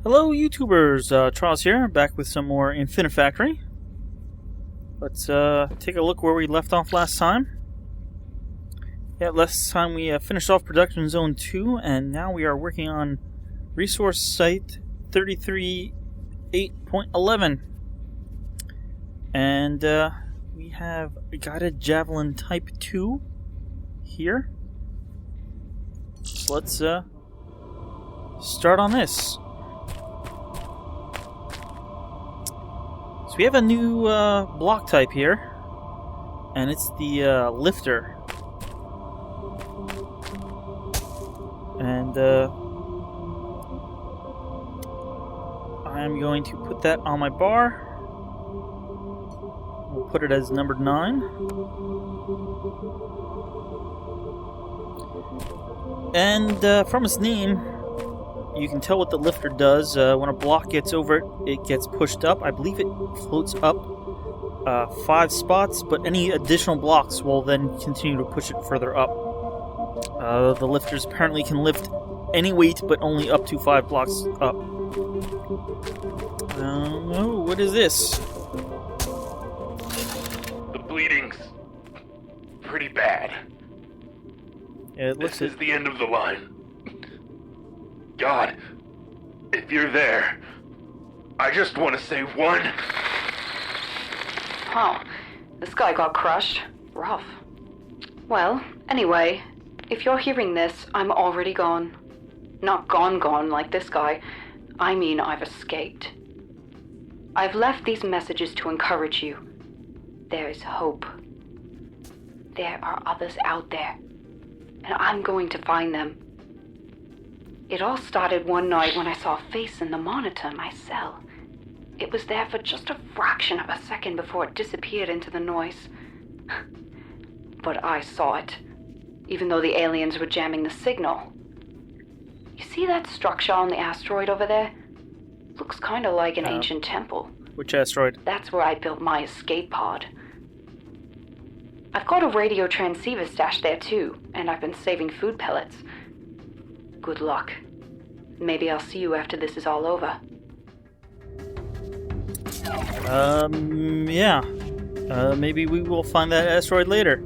Hello YouTubers, Charles here, back with some more Infinifactory. Let's take a look where we left off last time. Yeah, last time we finished off Production Zone 2, and now we are working on Resource Site 33.8.11. And we have got a Javelin Type 2 here. So let's start on this. So we have a new block type here, and it's the lifter. And I'm going to put that on my bar. We'll put it as number 9. And from its name, you can tell what the lifter does. When a block gets over it, it gets pushed up. I believe it floats up 5 spots, but any additional blocks will then continue to push it further up. The lifters apparently can lift any weight, but only up to 5 blocks up. Oh, what is this? The bleeding's pretty bad. Yeah, This is the end of the line. God, if you're there, I just want to say one. Oh, this guy got crushed. Rough. Well, anyway, if you're hearing this, I'm already gone. Not gone like this guy. I mean, I've escaped. I've left these messages to encourage you. There is hope. There are others out there, and I'm going to find them. It all started one night when I saw a face in the monitor in my cell. It was there for just a fraction of a second before it disappeared into the noise. But I saw it, even though the aliens were jamming the signal. You see that structure on the asteroid over there? Looks kind of like an ancient temple. Which asteroid? That's where I built my escape pod. I've got a radio transceiver stashed there too, and I've been saving food pellets. Good luck. Maybe I'll see you after this is all over. Yeah. Maybe we will find that asteroid later.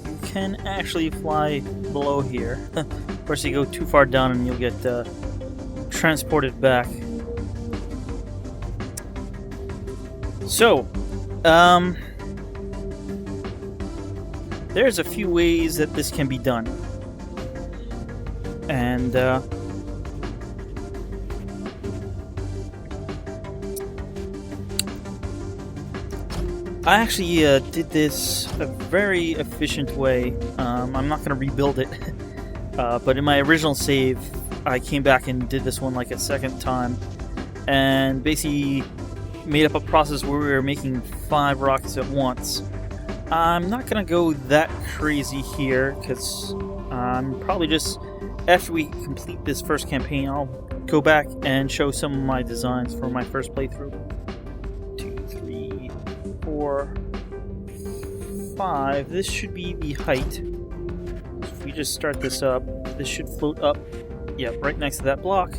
You can actually fly below here. Of course, you go too far down and you'll get transported back. So, there's a few ways that this can be done. And I actually did this a very efficient way. I'm not going to rebuild it, but in my original save, I came back and did this one like a second time, and basically made up a process where we were making 5 rockets at once. I'm not going to go that crazy here, because I'm probably just, after we complete this first campaign, I'll go back and show some of my designs for my first playthrough. 2, 3, 4, 5. This should be the height. So if we just start this up, this should float up, yeah, right next to that block.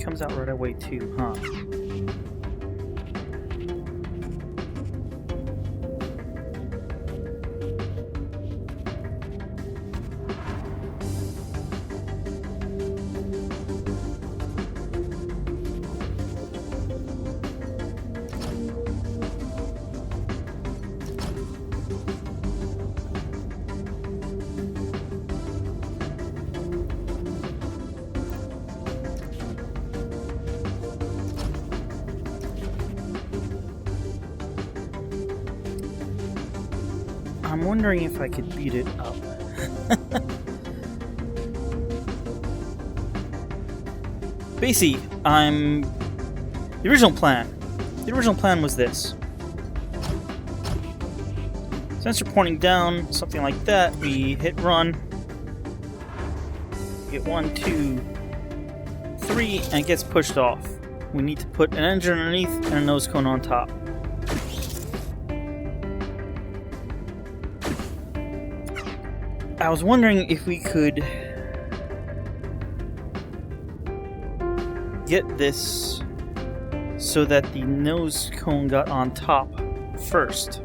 Comes out right away too, huh? I'm wondering if I could beat it up. Basically, the original plan was this. Sensor pointing down, something like that, we hit run. Get 1, 2, 3, and it gets pushed off. We need to put an engine underneath and a nose cone on top. I was wondering if we could get this so that the nose cone got on top first.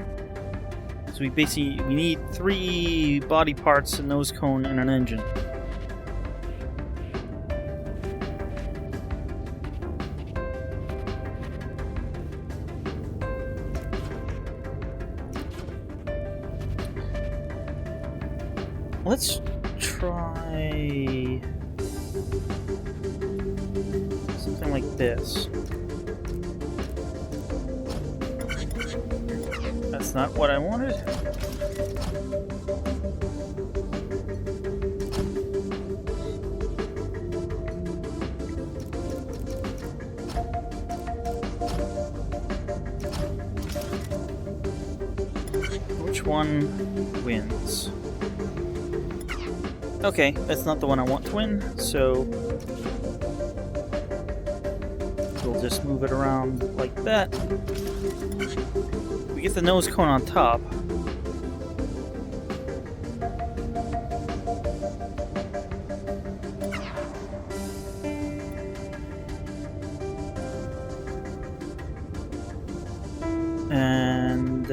So we need 3 body parts, a nose cone, and an engine. Let's try something like this. That's not what I wanted. Which one wins? Okay, that's not the one I want to win, so we'll just move it around like that. We get the nose cone on top. And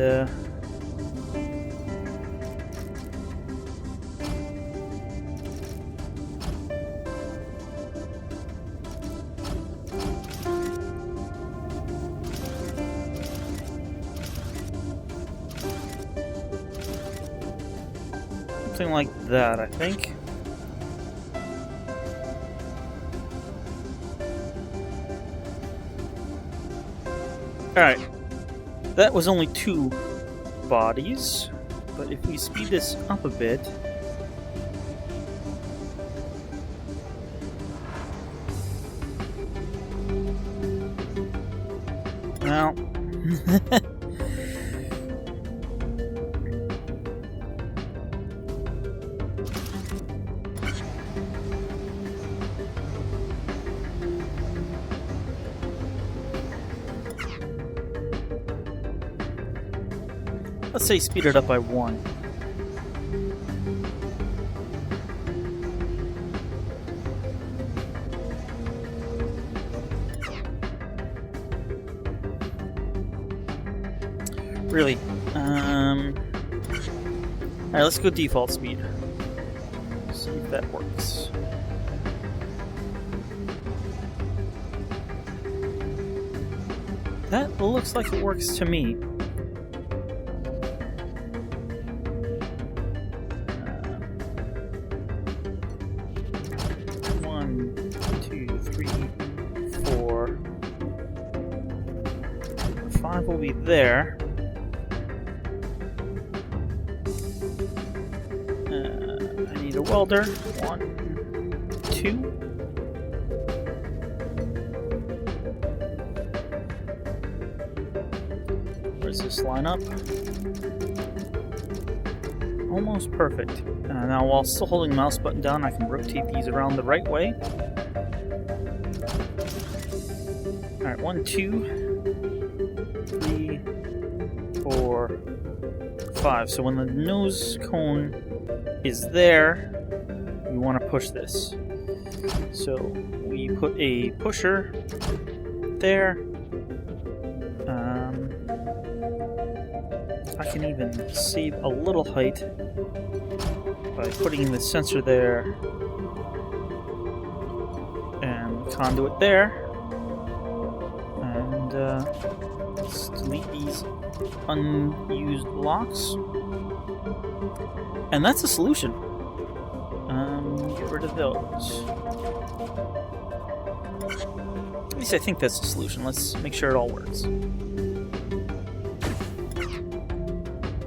something like that, I think. Alright. That was only 2 bodies, but if we speed this up a bit... Well... Let's say speed it up by 1. Really? Alright, let's go default speed. See if that works. That looks like it works to me. Will be there. I need a welder. 1, 2. Where does this line up? Almost perfect. Now, while still holding the mouse button down, I can rotate these around the right way. Alright, 1, 2. 3, 4, 5. So when the nose cone is there, we want to push this. So we put a pusher there. I can even save a little height by putting the sensor there and conduit there. And let's delete these unused blocks. And that's a solution. Get rid of those. At least I think that's the solution. Let's make sure it all works.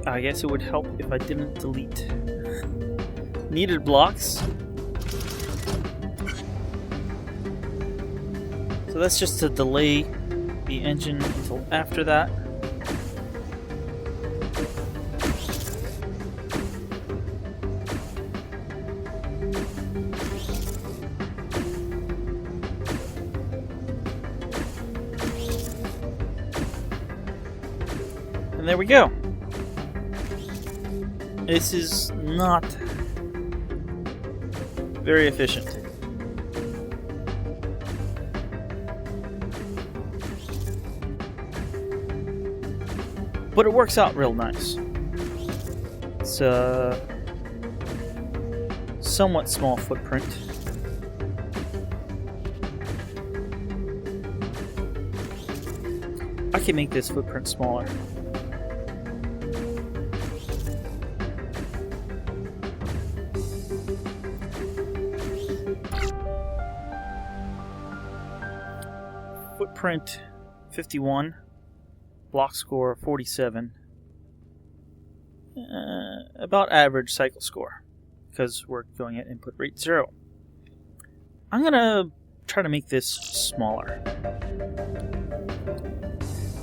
I guess it would help if I didn't delete needed blocks. So that's just to delay the engine until after that. And there we go. This is not very efficient. But it works out real nice. It's a somewhat small footprint. I can make this footprint smaller. Footprint 51. Block score 47. About average cycle score, because we're going at input rate 0. I'm gonna try to make this smaller.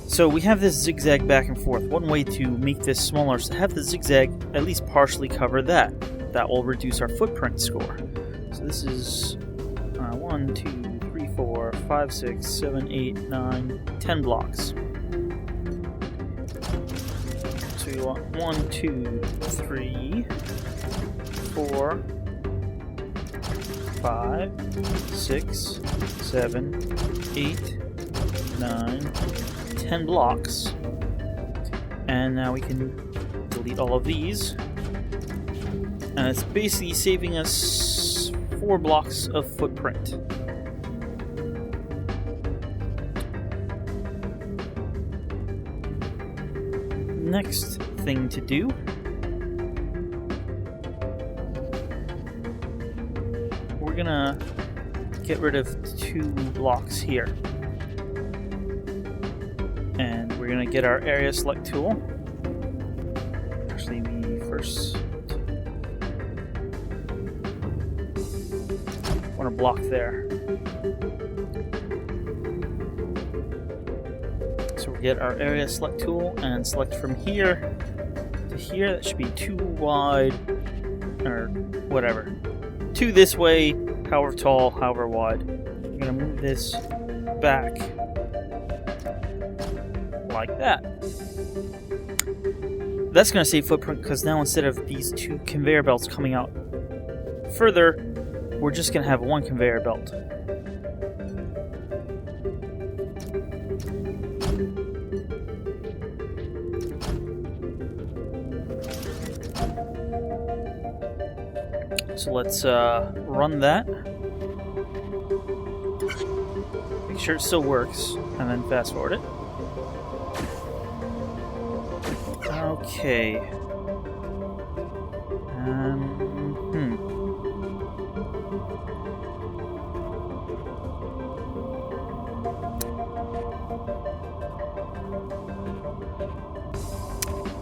So we have this zigzag back and forth. One way to make this smaller is to have the zigzag at least partially cover that. That will reduce our footprint score. So this is 1, 2, 3, 4, 5, 6, 7, 8, 9, 10 blocks. So we want 1, 2, 3, 4, 5, 6, 7, 8, 9, 10 blocks. And now we can delete all of these. And it's basically saving us 4 blocks of footprint. Next thing to do we're gonna get rid of 2 blocks here, and we're gonna get our area select tool. Actually, we first want to block there. So we get our area select tool and select from here to here. That should be 2 wide, or whatever. 2 this way, however tall, however wide. I'm going to move this back like that. That's going to save footprint because now instead of these 2 conveyor belts coming out further, we're just going to have 1 conveyor belt. So let's run that. Make sure it still works, and then fast forward it. Okay.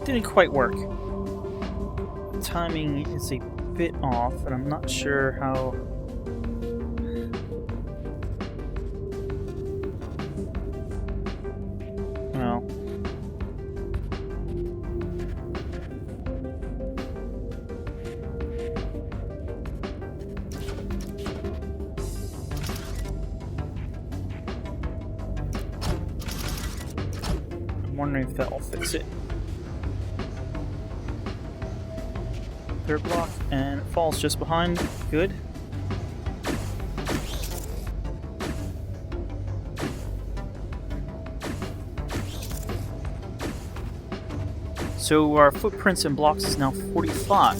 Didn't quite work. The timing is a bit off, and I'm not sure how. Well, I'm wondering if that will fix it. 3rd block, and it falls just behind. Good. So our footprints and blocks is now 45.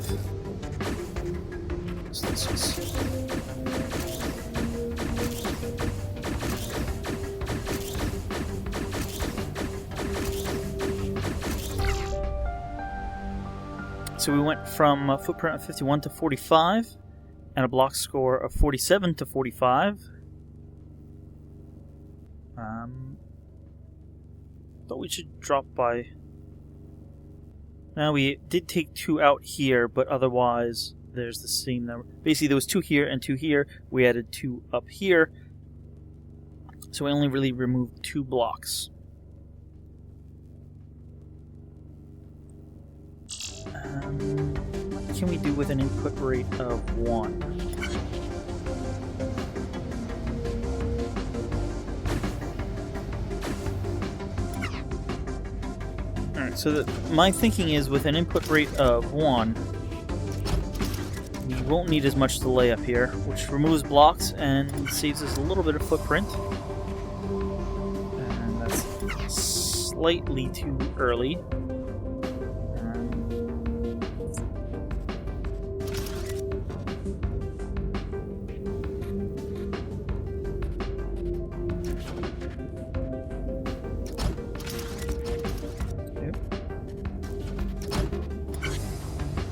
So let's just... So we went from a footprint of 51 to 45, and a block score of 47 to 45. Thought we should drop by Now we did take 2 out here, but otherwise there's the same number. Basically there was 2 here and 2 here. We added 2 up here. So we only really removed 2 blocks. What can we do with an input rate of 1? Alright, so my thinking is with an input rate of 1, we won't need as much delay up here, which removes blocks and saves us a little bit of footprint. And that's slightly too early.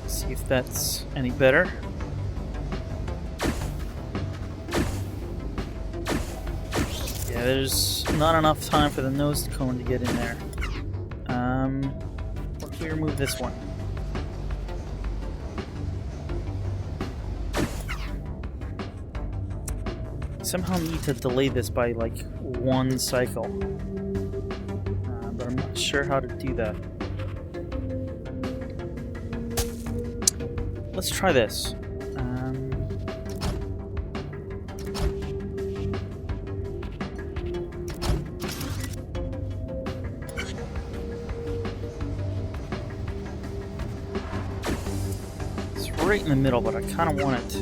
See if that's any better. Yeah, there's not enough time for the nose cone to get in there. What if we remove this one? Somehow need to delay this by like 1 cycle. But I'm not sure how to do that. Let's try this. It's right in the middle, but I kind of want it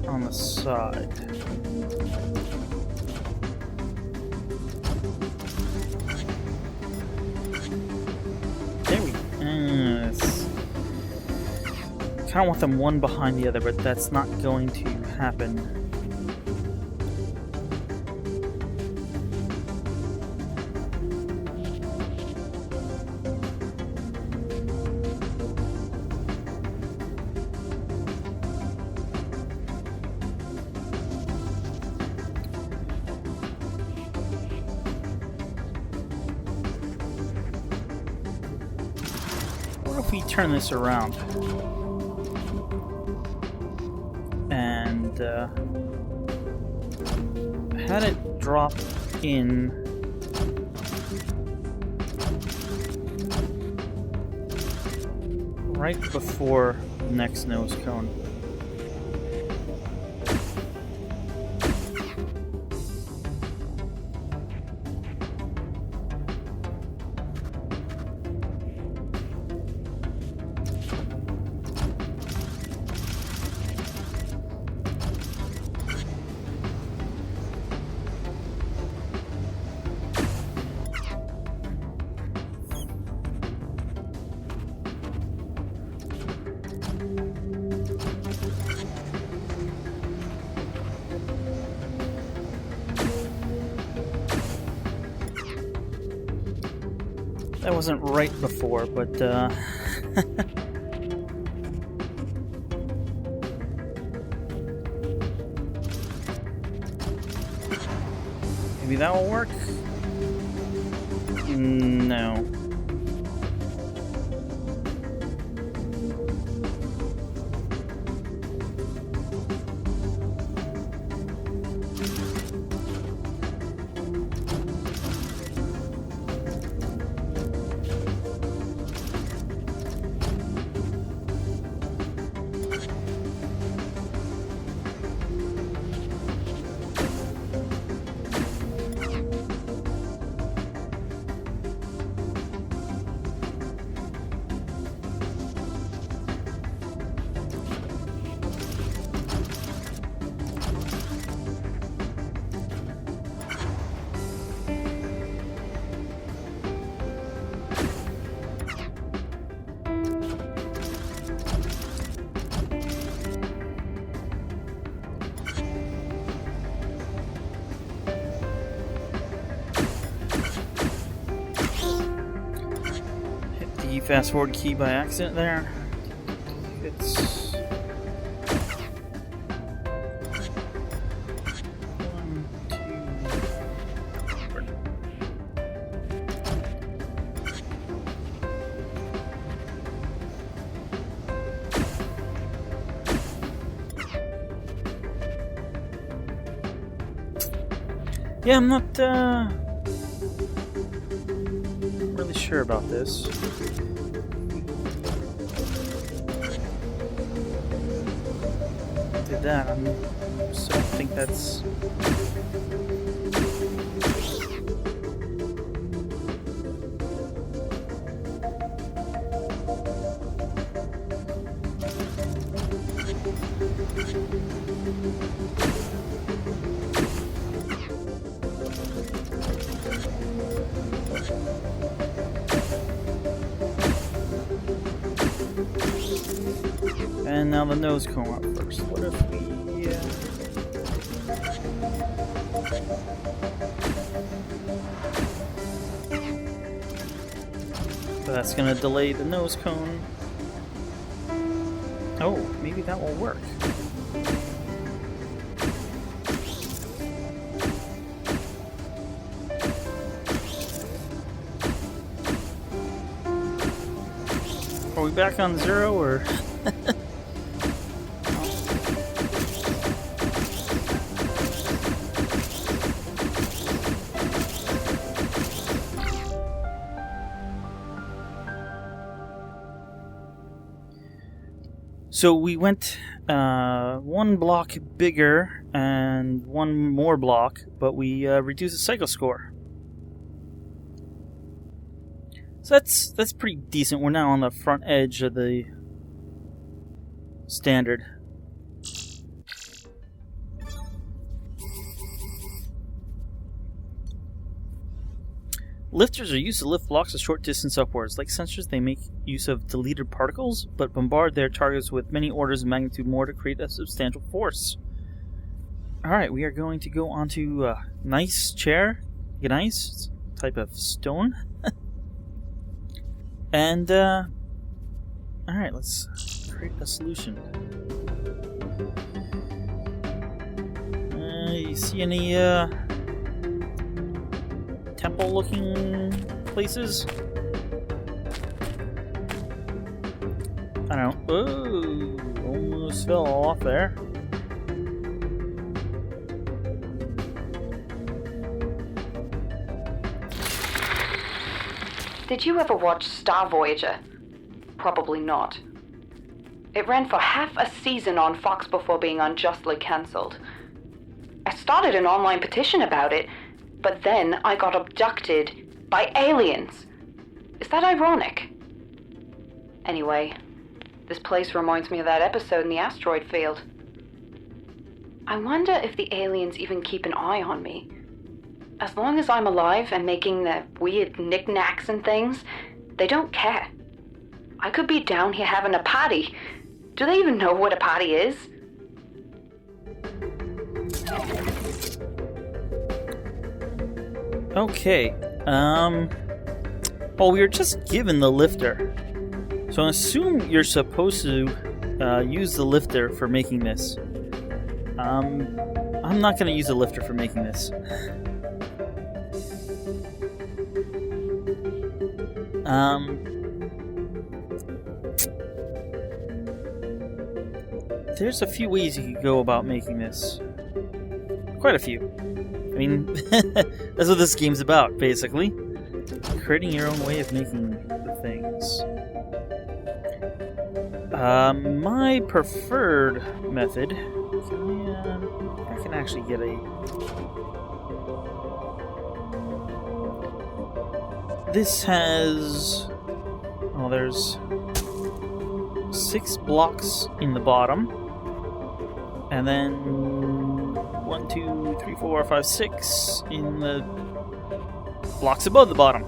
on the side. I kind of want them one behind the other, but that's not going to happen. What if we turn this around? And had it drop in right before the next nose cone. That wasn't right before, but maybe that will work? No. Fast forward key by accident there. It's 1, 2. Yeah, I'm not really sure about this. Did that? I just don't think that's. And now the nose cone up first. What if we... So that's gonna delay the nose cone. Oh, maybe that will work. Are we back on 0 or... So we went one block bigger and one more block, but we reduced the cycle score. So that's pretty decent. We're now on the front edge of the standard. Lifters are used to lift blocks a short distance upwards. Like sensors, they make use of deleted particles, but bombard their targets with many orders of magnitude more to create a substantial force. Alright, we are going to go on to Gneiss Chair. Gneiss, type of stone. And, alright, let's create a solution. You see any, temple-looking places? I don't know. Oh, almost fell off there. Did you ever watch Star Voyager? Probably not. It ran for half a season on Fox before being unjustly cancelled. I started an online petition about it, but then I got abducted by aliens. Is that ironic? Anyway, this place reminds me of that episode in the asteroid field. I wonder if the aliens even keep an eye on me. As long as I'm alive and making the weird knickknacks and things, they don't care. I could be down here having a party. Do they even know what a party is? Okay, well, we were just given the lifter. So I assume you're supposed to use the lifter for making this. I'm not going to use the lifter for making this. There's a few ways you could go about making this. Quite a few. I mean, that's what this game's about, basically. Creating your own way of making the things. My preferred method... I can actually get a... This has... Oh, there's 6 blocks in the bottom. And then 1, 2, 3, 4, 5, 6 in the blocks above the bottom.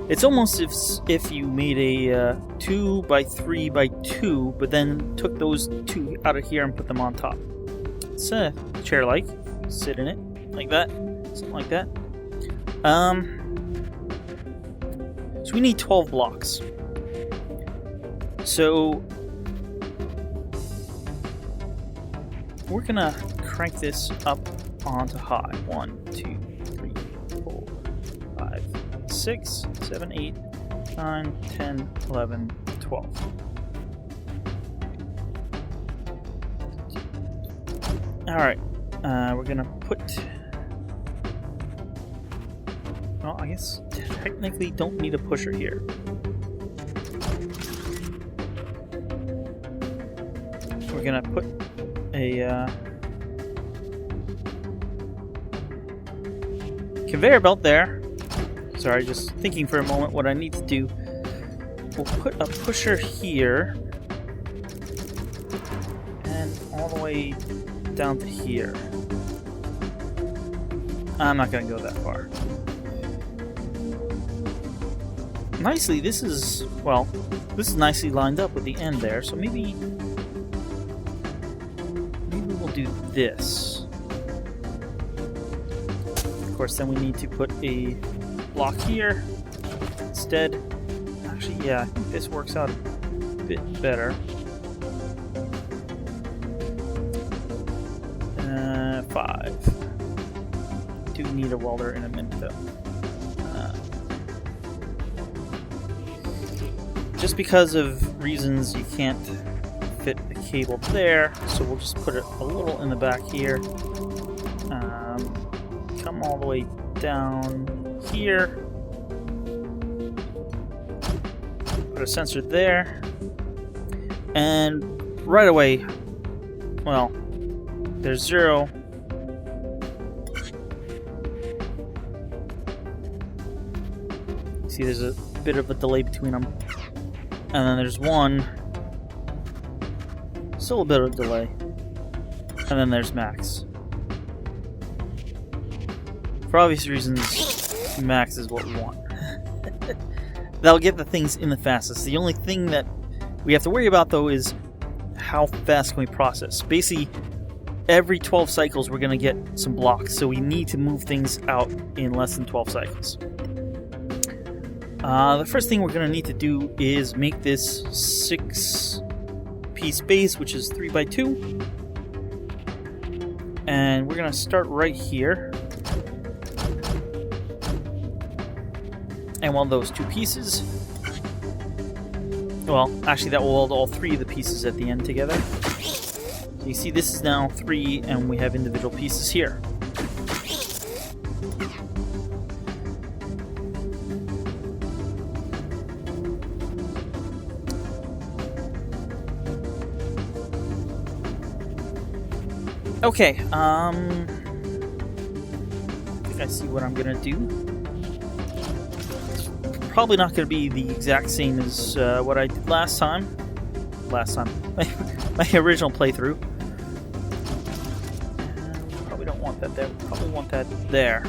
It's almost if you made a 2 by 3 by 2, but then took those 2 out of here and put them on top. It's chair-like. Sit in it like that, something like that. So we need 12 blocks. So we're gonna crank this up onto high. 1, 2, 3, 4, 5, 6, 7, 8, 9, 10, 11, 12. Alright, we're gonna put Well, I guess technically don't need a pusher here. We're gonna put a conveyor belt there. Sorry, just thinking for a moment what I need to do. We'll put a pusher here and all the way down to here. I'm not gonna go that far. Nicely, this is nicely lined up with the end there, so maybe we'll do this. Of course, then we need to put a block here instead. Actually, yeah, I think this works out a bit better. 5. Do need a welder in a minute, though. Just because of reasons you can't fit the cable there, so we'll just put it a little in the back here. Come all the way down here. Put a sensor there. And right away, well, there's 0. See, there's a bit of a delay between them. And then there's 1. Still a bit of delay. And then there's max. For obvious reasons, max is what we want. That'll get the things in the fastest. The only thing that we have to worry about, though, is how fast can we process. Basically, every 12 cycles we're going to get some blocks, so we need to move things out in less than 12 cycles. The first thing we're going to need to do is make this 6-piece base, which is 3x2. And we're going to start right here. And weld those 2 pieces. Well, actually that will weld all 3 of the pieces at the end together. So you see this is now 3 and we have individual pieces here. Okay, I think I see what I'm gonna do. It's probably not gonna be the exact same as what I did last time. My original playthrough. Probably don't want that there. Probably want that there.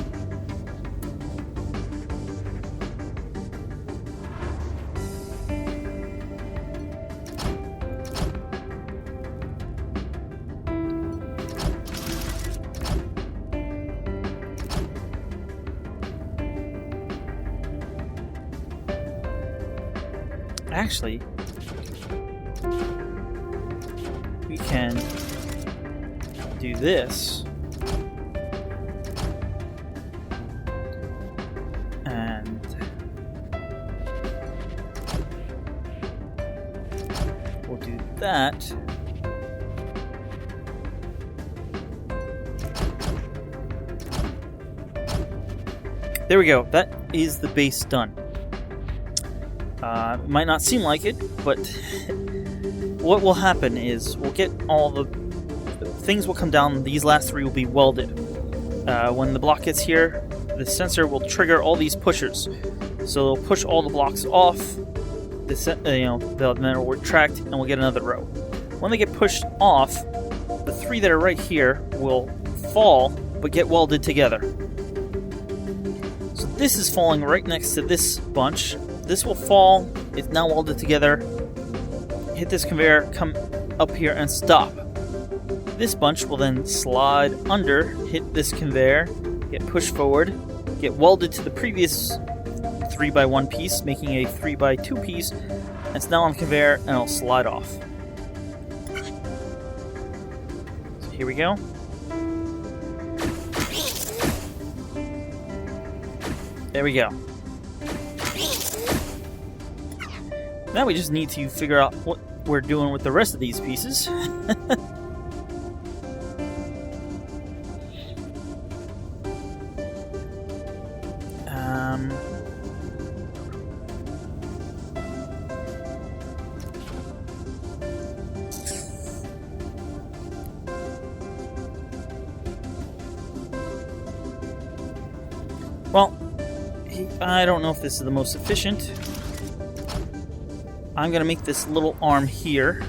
Actually, we can do this and we'll do that. There we go. That is the base done. It might not seem like it, but what will happen is we'll get all the things will come down. These last 3 will be welded. When the block gets here, the sensor will trigger all these pushers. So they'll push all the blocks off. Then it'll retract, and we'll get another row. When they get pushed off, the 3 that are right here will fall, but get welded together. So this is falling right next to this bunch. This will fall, it's now welded together, hit this conveyor, come up here and stop. This bunch will then slide under, hit this conveyor, get pushed forward, get welded to the previous 3x1 piece, making a 3x2 piece, and it's now on the conveyor and it'll slide off. So here we go. There we go. Now we just need to figure out what we're doing with the rest of these pieces. Well, I don't know if this is the most efficient. I'm gonna make this little arm here.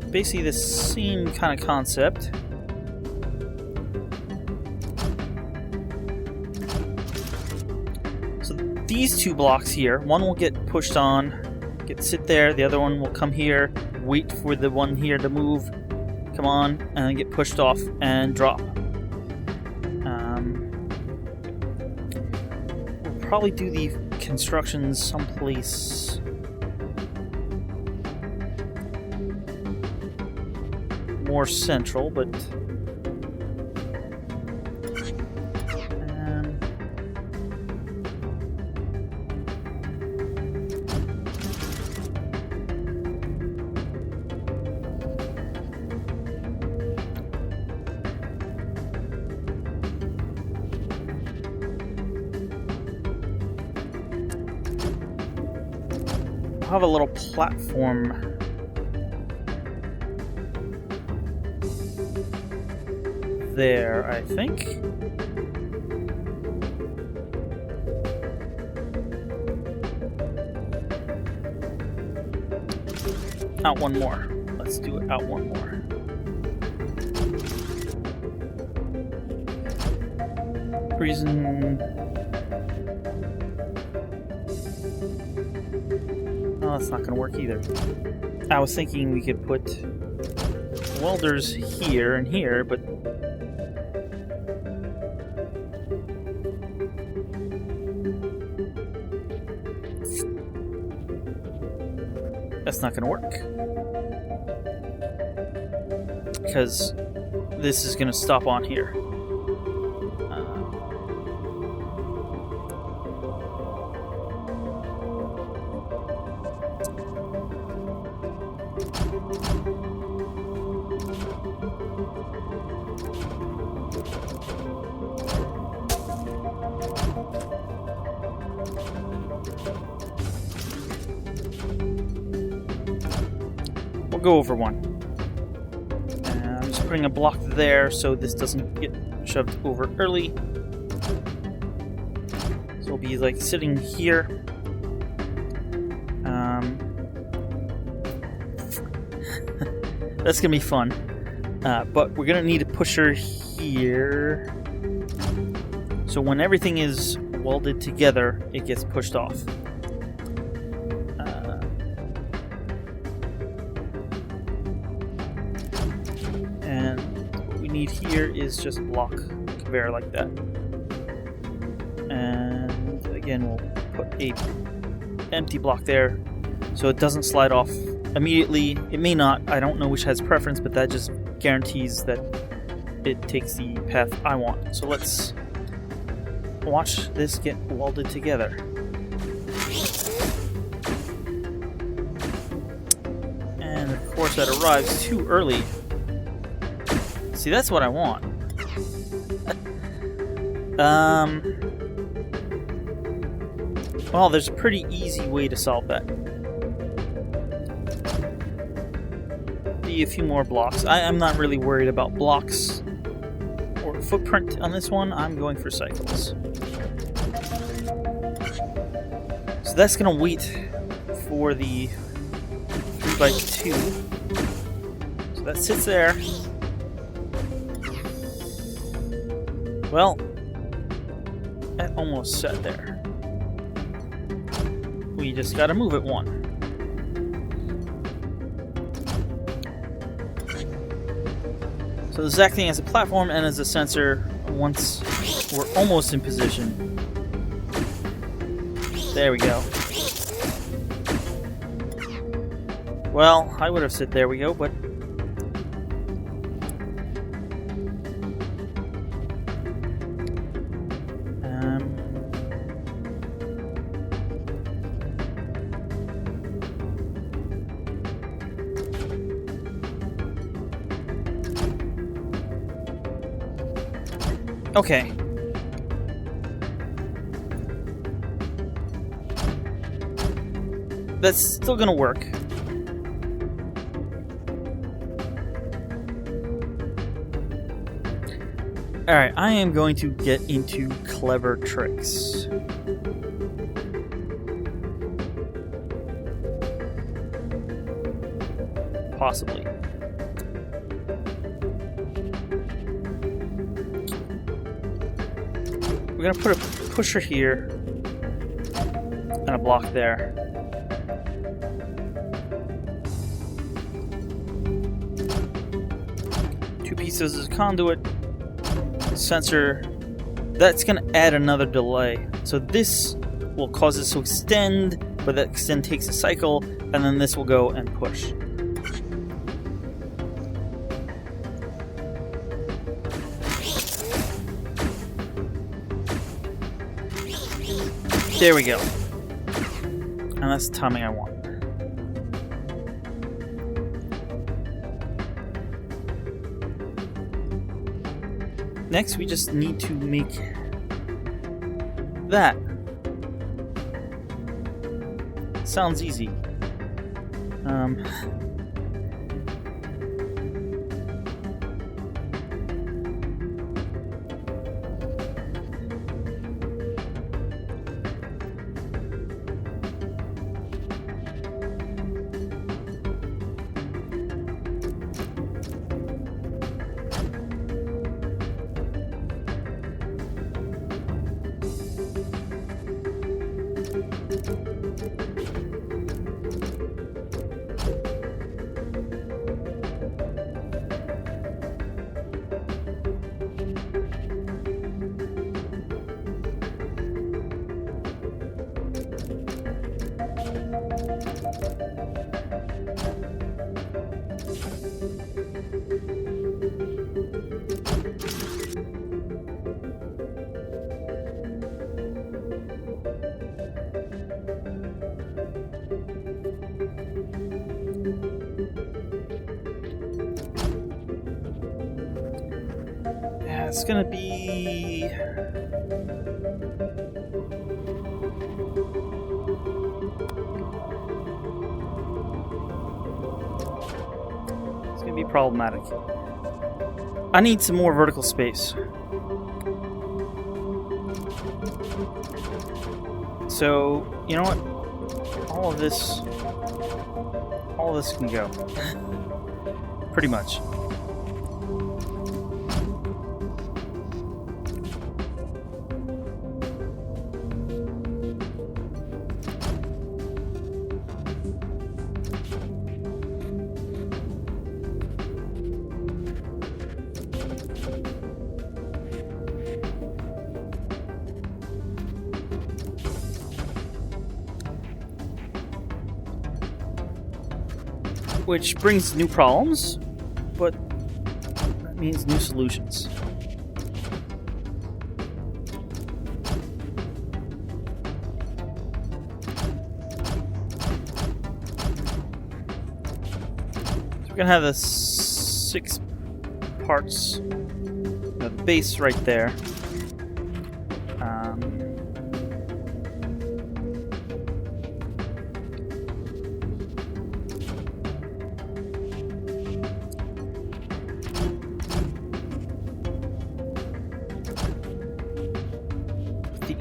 Basically the same kind of concept. So these two blocks here, one will get pushed on, sit there, the other one will come here, wait for the one here to move, come on, and then get pushed off and drop. We'll probably do the constructions someplace more central, but I'll have a little platform there, I think. Out one more. Let's do it out one more. Reason. Oh, that's not going to work either. I was thinking we could put welders here and here, but that's not going to work. Because this is going to stop on here. Go over one. I'm just putting a block there so this doesn't get shoved over early. So we'll be like sitting here. That's gonna be fun. But we're gonna need a pusher here. So when everything is welded together, it gets pushed off. Here is just a block conveyor like that, and again we'll put a empty block there so it doesn't slide off immediately. It may not, I don't know which has preference, but that just guarantees that it takes the path I want. So let's watch this get welded together. And of course that arrives too early. See, that's what I want. Well, there's a pretty easy way to solve that. Be a few more blocks. I'm not really worried about blocks or footprint on this one. I'm going for cycles. So that's gonna wait for the 3x2. So that sits there. Well, that almost sat there. We just gotta move it one. So this is acting as a platform and as a sensor once we're almost in position. There we go. Well, I would have said there we go, but okay. That's still gonna work. Alright, I am going to get into clever tricks. Possibly. We're gonna put a pusher here and a block there. Two pieces of conduit, sensor. That's gonna add another delay. So this will cause this to extend, but that extend takes a cycle, and then this will go and push. There we go. And that's the timing I want. Next, we just need to make that. Sounds easy. It's gonna be... It's gonna be problematic. I need some more vertical space. So, you know what? All of this can go. Pretty much. Which brings new problems, but that means new solutions. So we're gonna have the 6 parts, the base right there.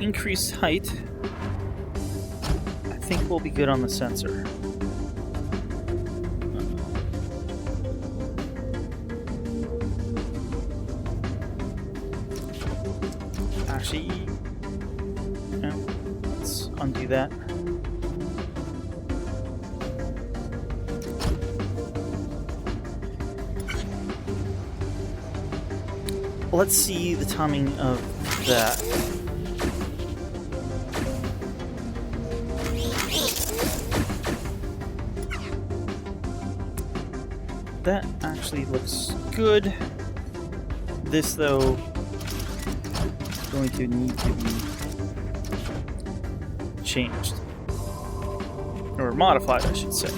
Increased height, I think we'll be good on the sensor. Actually, yeah, let's undo that. Let's see the timing of that. That actually looks good. This, though, is going to need to be changed. Or modified, I should say.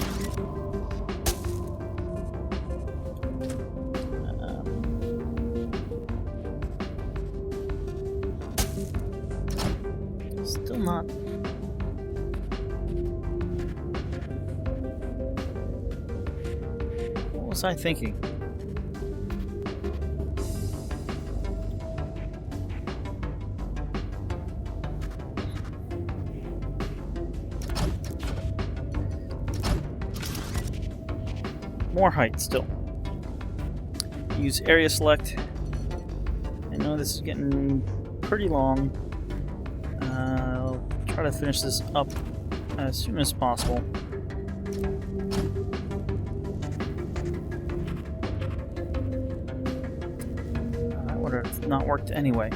Still not... What was I thinking? more height still. Use area select. I know this is getting pretty long. I'll try to finish this up as soon as possible. That would have not worked anyway.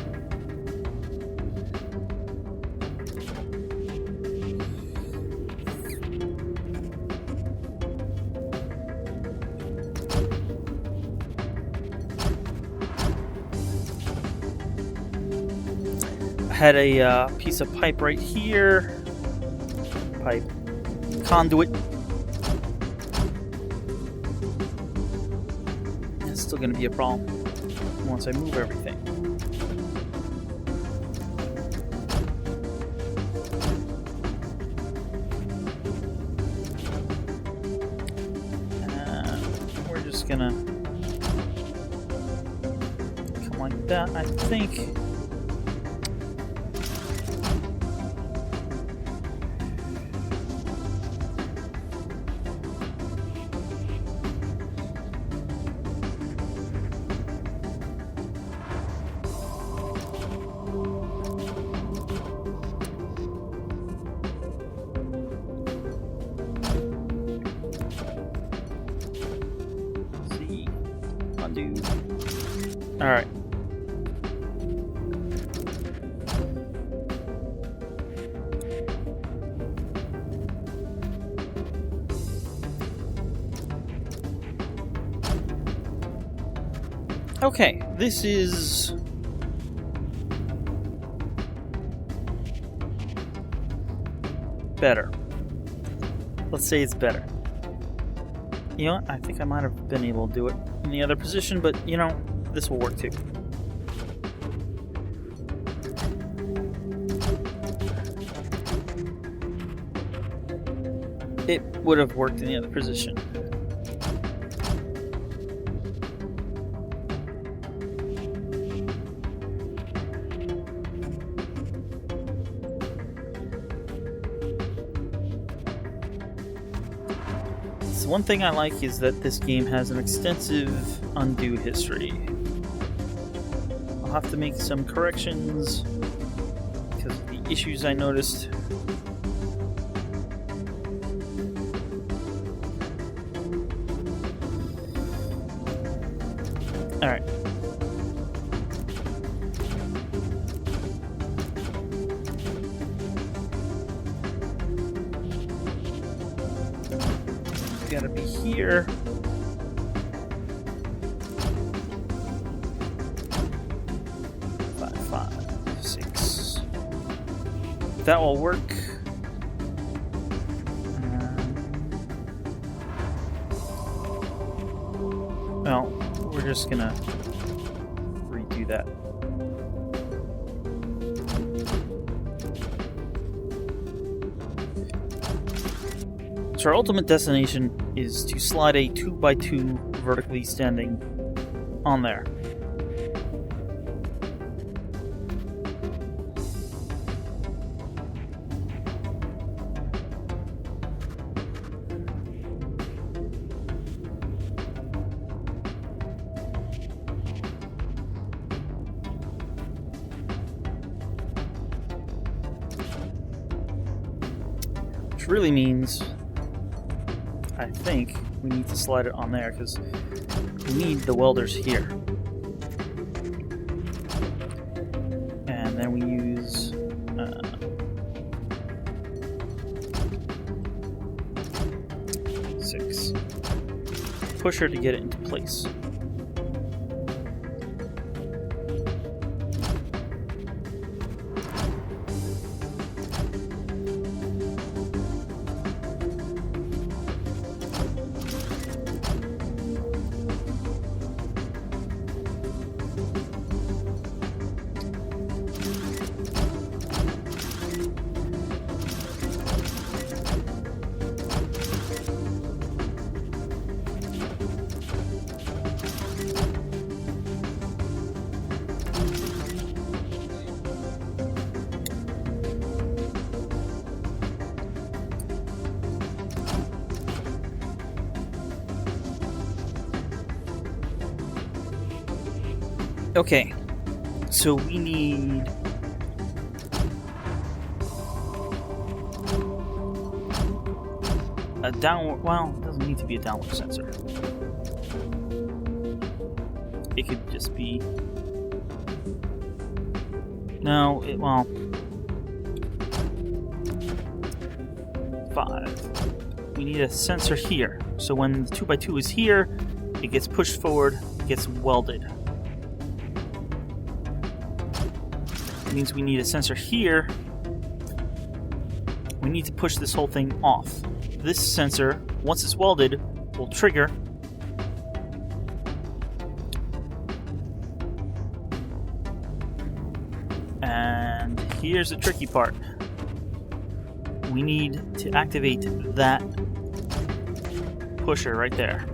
Had a piece of pipe right here. Pipe conduit. It's still going to be a problem once I move everything. We're just going to come like that, I think. Alright. Okay, this is better. Let's say it's better. You know what? I think I might have been able to do it in the other position, but you know, this will work too. It would have worked in the other position. So one thing I like is that this game has an extensive undo history. I'll have to make some corrections because of the issues I noticed. Alright. Gotta be here. That will work. Well, we're just gonna redo that. So our ultimate destination is to slide a 2x2 vertically standing on there. Which really means, I think, we need to slide it on there because we need the welders here. And then we use six pusher to get it into place. Okay, so we need... a downward... well, it doesn't need to be a downward sensor. It could just be... no, it... well... 5. We need a sensor here. So when the 2x2 is here, it gets pushed forward, gets welded. It means we need a sensor here. We need to push this whole thing off. This sensor, once it's welded, will trigger. And here's the tricky part. We need to activate that pusher right there.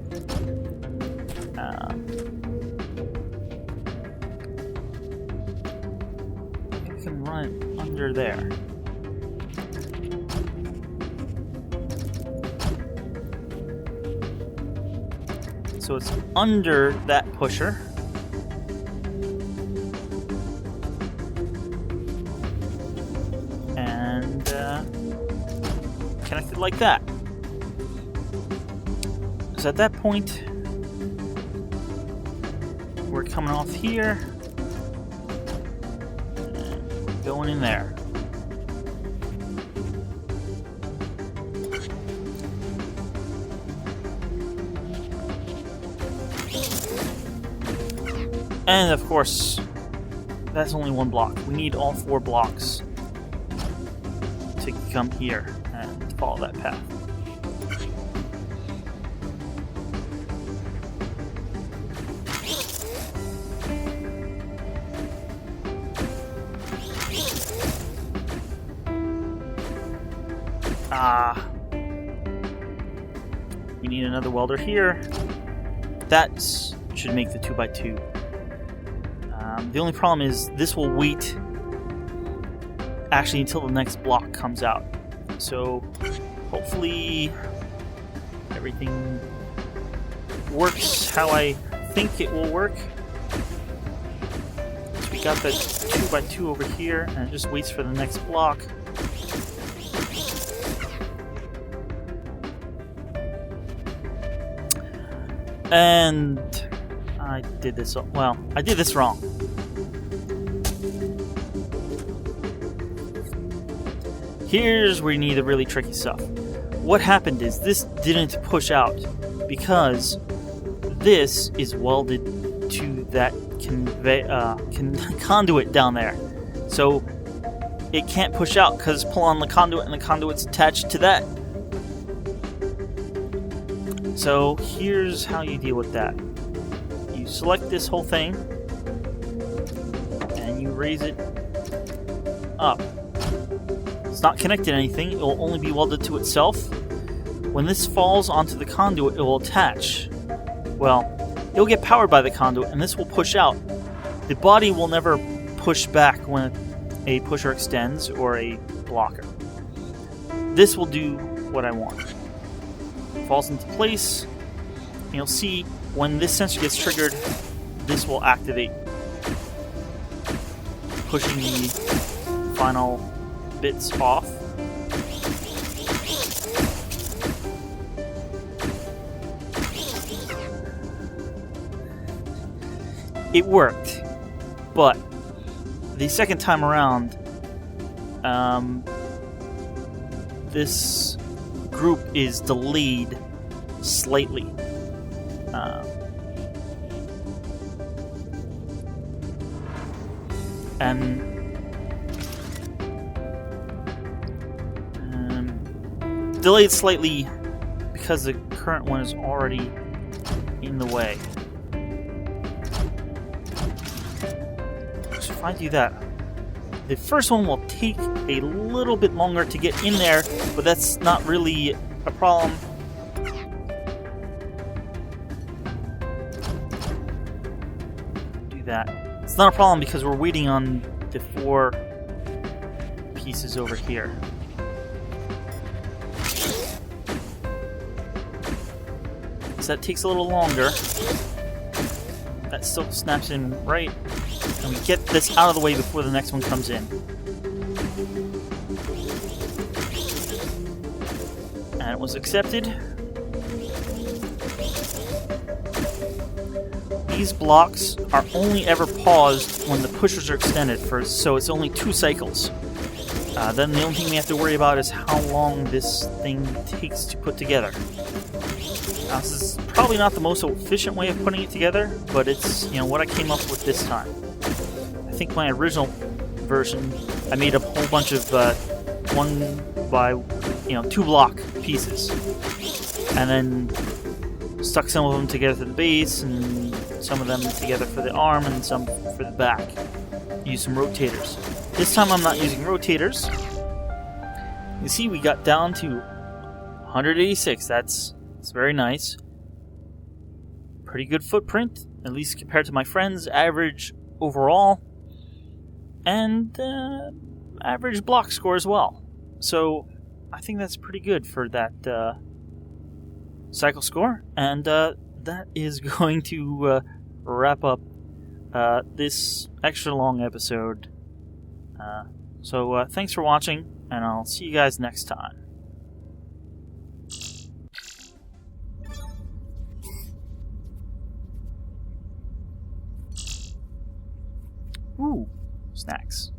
I can run it under there. So it's under that pusher. And connected like that. So at that point, we're coming off here, and going in there. And of course, that's only one block. We need all 4 blocks to come here and follow that path. We need another welder here. That should make the 2x2. The only problem is this will wait actually until the next block comes out. So hopefully everything works how I think it will work. So we got the 2x2 over here and it just waits for the next block. And I did this, well, I did this wrong. Here's where you need the really tricky stuff. What happened is this didn't push out because this is welded to that conduit down there. So it can't push out because pull on the conduit and the conduit's attached to that. So here's how you deal with that. You select this whole thing and you raise it up. It's not connected to anything, it will only be welded to itself. When this falls onto the conduit, it will attach. Well, it will get powered by the conduit and this will push out. The body will never push back when a pusher extends or a blocker. This will do what I want. Falls into place, and you'll see when this sensor gets triggered, this will activate, pushing the final bits off. It worked, but the second time around, this group is delayed slightly. Delayed slightly because the current one is already in the way. So if I do that, the first one will take a little bit longer to get in there, but that's not really a problem. Do that. It's not a problem because we're waiting on the 4 pieces over here. So that takes a little longer. That still snaps in right. And we get this out of the way before the next one comes in. And it was accepted. These blocks are only ever paused when the pushers are extended, so it's only 2 cycles. Then the only thing we have to worry about is how long this thing takes to put together. This is probably not the most efficient way of putting it together, but it's what I came up with this time. I think my original version, I made a whole bunch of 1 by 2 block pieces, and then stuck some of them together for the base, and some of them together for the arm, and some for the back. Use some rotators. This time I'm not using rotators. You see, we got down to 186. That's very nice. Pretty good footprint, at least compared to my friend's average overall, and average block score as well. So I think that's pretty good for that cycle score, and that is going to wrap up this extra long episode. So thanks for watching, and I'll see you guys next time. Ooh, snacks.